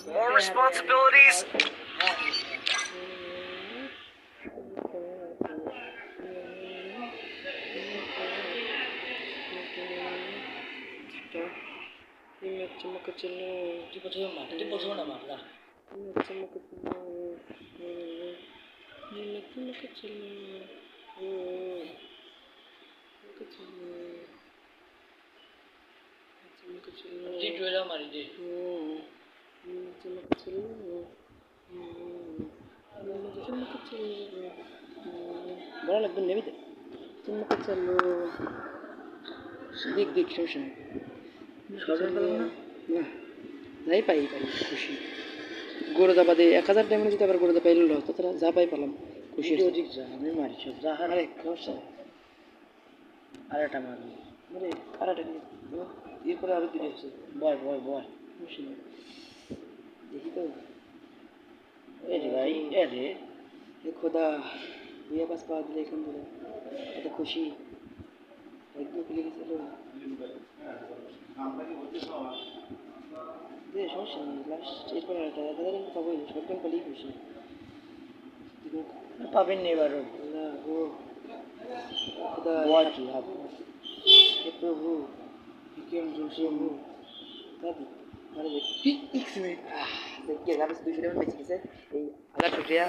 More responsibilities. বড় লাগবে নেবি তো চুম্বকে চলো দেখ দেখ শোষণ না যাই পাই খুশি গরু দাবা দিয়ে 1000 টাকা যদি আবার গরু দাবা পাইল তো তারা যা পাই পেলাম খুশি অধিক যা আমি মারি সব যা আরে সমস্যা আরেকটা মারি আরে আরেকটা এরপরে আরো দিতে হচ্ছে বয় খুশি দেখি তো এরে ভাই এরে এ খোদা বিয়ে পাস পাওয়া দিলে এখান থেকে এত খুশি একদম খুলে গেছিল সমস্যা নেই লাস্ট এরপর একটা 1000 পাবোই সরকার পালেই খুশি পাবেন না এবারও না গো খোদা কি লাভ হে প্রভু বিকেম প্রভু দাদি আরে দেখ 1 মিনিট দেখ গেছে 200 টাকা বেঁচে গেছে এই 1000 টাকা